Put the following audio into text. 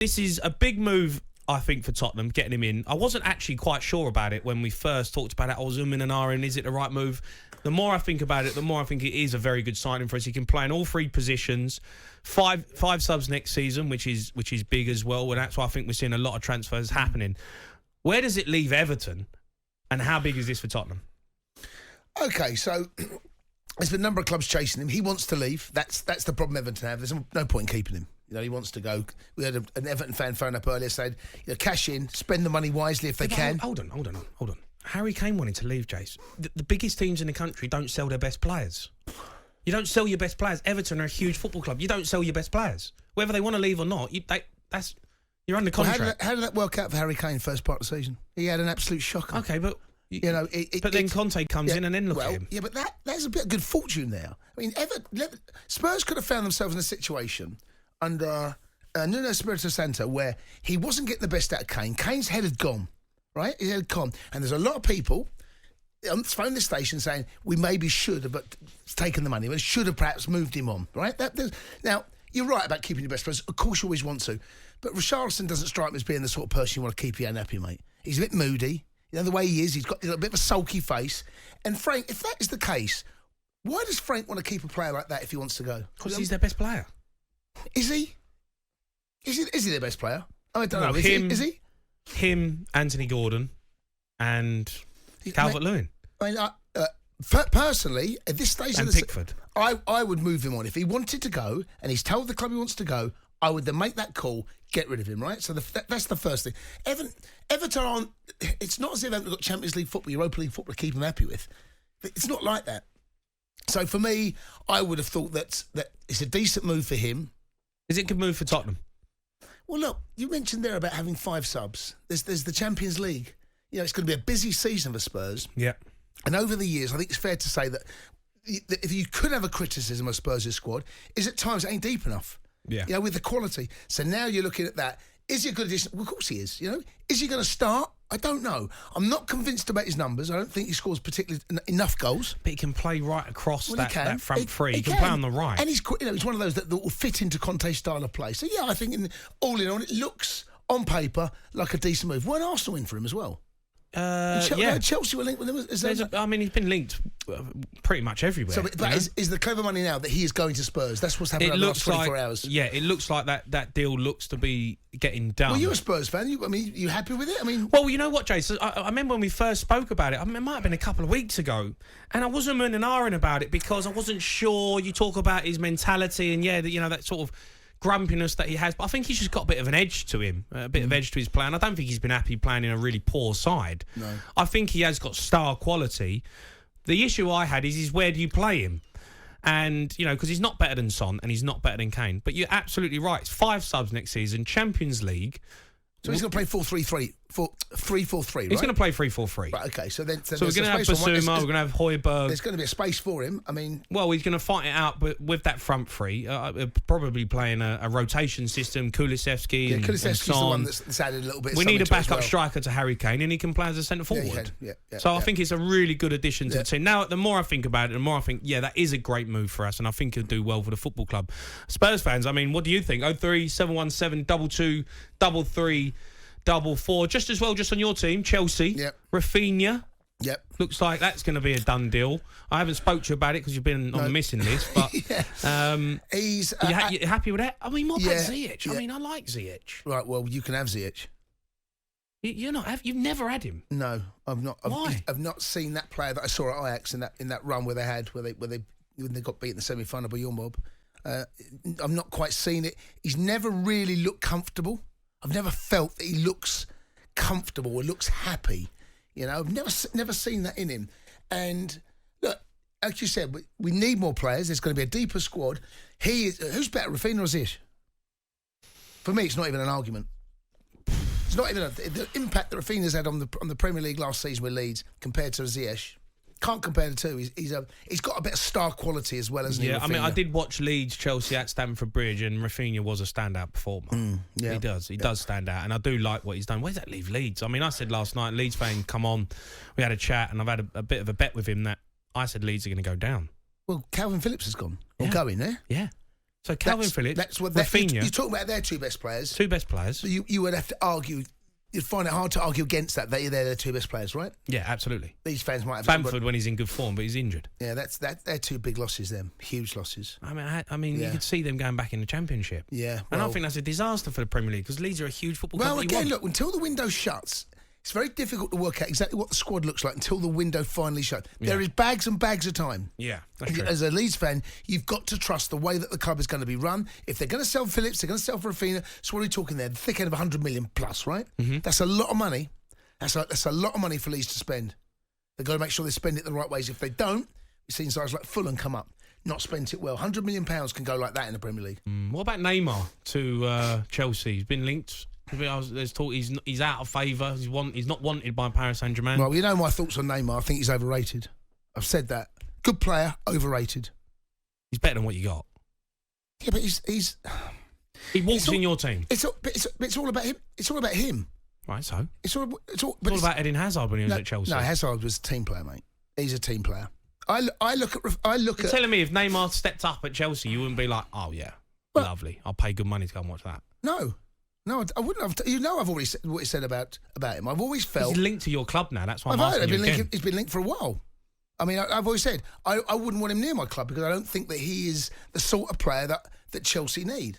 This is a big move, I think, for Tottenham, getting him in. I wasn't actually quite sure about it when we first talked about it. I was umming and ahhing, is it the right move? The more I think about it, the more I think it is a very good signing for us. He can play in all three positions. Five subs next season, which is big as well. And that's why I think we're seeing a lot of transfers happening. Where does it leave Everton? And how big is this for Tottenham? Okay, so there's been a number of clubs chasing him. He wants to leave. That's the problem Everton have. There's no point in keeping him. He wants to go. We had an Everton fan phone up earlier saying, cash in, spend the money wisely if they can. Hold on. Harry Kane wanted to leave, Jace. The biggest teams in the country don't sell their best players. You don't sell your best players. Everton are a huge football club. You don't sell your best players. Whether they want to leave or not, you're under contract. Well, how did that work out for Harry Kane first part of the season? He had an absolute shocker. Okay, but... but then Conte comes in and then look at him. Yeah, but there's a bit of good fortune there. I mean, Spurs could have found themselves in a situation under Nuno Espirito Santo where he wasn't getting the best out of Kane. Kane's head had gone, right? His head had gone. And there's a lot of people on the station saying we maybe should have taken the money. We should have perhaps moved him on, right? Now, you're right about keeping your best players. Of course you always want to. But Richarlison doesn't strike me as being the sort of person you want to keep your hand happy, mate. He's a bit moody. The way he is, he's got a bit of a sulky face. And Frank, if that is the case, why does Frank want to keep a player like that if he wants to go? Because he's their best player. Is he? Is he their best player? I don't know. Is he? Him, Anthony Gordon, and Calvert-Lewin. I mean, personally, at this stage and Pickford, I would move him on. If he wanted to go and he's told the club he wants to go, I would then make that call, get rid of him, right? So that's the first thing. Everton aren't... It's not as if Everton got Champions League football, Europa League football to keep him happy with. It's not like that. So for me, I would have thought that it's a decent move for him. Is it a good move for Tottenham? Well, look, you mentioned there about having 5 subs. There's the Champions League. It's going to be a busy season for Spurs. Yeah. And over the years, I think it's fair to say that if you could have a criticism of Spurs' squad, is at times it ain't deep enough. Yeah. With the quality. So now you're looking at that. Is he a good addition? Well, of course he is. Is he going to start? I don't know. I'm not convinced about his numbers. I don't think he scores particularly enough goals. But he can play right across that front three. He can play play on the right. And he's one of those that will fit into Conte's style of play. So, yeah, I think all in all, it looks, on paper, like a decent move. Weren't Arsenal in for him as well? Chelsea were linked with him. He's been linked pretty much everywhere. So, but is the clever money now that he is going to Spurs? That's what's happened over the last 24 hours. Yeah, it looks like that deal looks to be getting done. Well, you're a Spurs fan. You happy with it? Well, you know what, Jason? I remember when we first spoke about it. It might have been a couple of weeks ago, and I wasn't umming and ahhing about it because I wasn't sure. You talk about his mentality and that sort of grumpiness that he has, but I think he's just got a bit of an edge to him, a bit of edge to his play, and I don't think he's been happy playing in a really poor side. No. I think he has got star quality. The issue I had is where do you play him? And, because he's not better than Son and he's not better than Kane, but you're absolutely right. It's 5 subs next season, Champions League. So he's going to play 4-3-3, 3-4-3, right? He's going to play 3-4-3. Right, okay. So we're going to have Basuma, we're going to have Højbjerg. There's going to be a space for him. Well, he's going to fight it out with that front three. Probably playing a rotation system, Kulusevski and Kulusevski's Son. the one that's added a little bit. We need a backup striker to Harry Kane, and he can play as a centre forward. I think it's a really good addition to the team. Now, the more I think about it, the more I think, that is a great move for us, and I think he'll do well for the football club. Spurs fans, what do you think? 03717 22 33 4. Just as well, just on your team, Chelsea. Yep. Rafinha. Yep. Looks like that's going to be a done deal. I haven't spoke to you about it because you've been on the missing list, but he's you happy with that? What about Ziyech? I like Ziyech. Right, well, you can have Ziyech. You've never had him. No, I've not. Why? I've not seen that player that I saw at Ajax in that run where they got beat in the semi-final by your mob. I've not quite seen it. He's never really looked comfortable. I've never felt that he looks comfortable or looks happy. I've never seen that in him. And look, like you said, we need more players. There's going to be a deeper squad. Who's better, Rafinha or Ziyech? For me, it's not even an argument. It's not even the impact that Rafinha's had on the Premier League last season with Leeds compared to Ziyech. Can't compare the two. He's got a bit of star quality as well, hasn't he? Yeah, I did watch Leeds Chelsea at Stamford Bridge, and Rafinha was a standout performer. Yeah. He does stand out, and I do like what he's done. Where does that leave Leeds? I said last night, Leeds fan, come on. We had a chat, and I've had a bit of a bet with him that I said Leeds are going to go down. Well, Calvin Phillips has gone. Or going, eh? Yeah. So Calvin Phillips, Rafinha. You talk about their two best players. Two best players. So you would have to argue. You'd find it hard to argue against that. They're their two best players, right? Yeah, absolutely. These fans might have Bamford when he's in good form, but he's injured. Yeah, they're two big losses. Them huge losses. I mean, you could see them going back in the Championship. Yeah, and I think that's a disaster for the Premier League because Leeds are a huge football club. Well, again, look, until the window shuts, it's very difficult to work out exactly what the squad looks like until the window finally shuts. Yeah. There is bags and bags of time. Yeah, that's true. As a Leeds fan, you've got to trust the way that the club is going to be run. If they're going to sell Phillips, they're going to sell Rafinha. So what are we talking there? The thick end of 100 million plus, right? Mm-hmm. That's a lot of money. That's a lot of money for Leeds to spend. They've got to make sure they spend it the right ways. If they don't, we've seen sides like Fulham come up, not spent it well. £100 million can go like that in the Premier League. What about Neymar to Chelsea? He's been linked. There's talk he's out of favour. He's not wanted by Paris Saint-Germain. Well, you know my thoughts on Neymar. I think he's overrated. I've said that. Good player, overrated. He's better than what you got. Yeah, but he walks in your team. It's all about him. It's all about him. Right, so it's all about Eden Hazard when he was at Chelsea. No, Hazard was a team player, mate. He's a team player. I look at. You're telling me if Neymar stepped up at Chelsea, you wouldn't be like, oh yeah, lovely. I'll pay good money to go and watch that. No, I wouldn't have. I've already said what he said about him. I've always felt he's linked to your club now. That's why I'm asking you again. He's been linked for a while. I mean, I've always said I wouldn't want him near my club because I don't think that he is the sort of player that Chelsea need.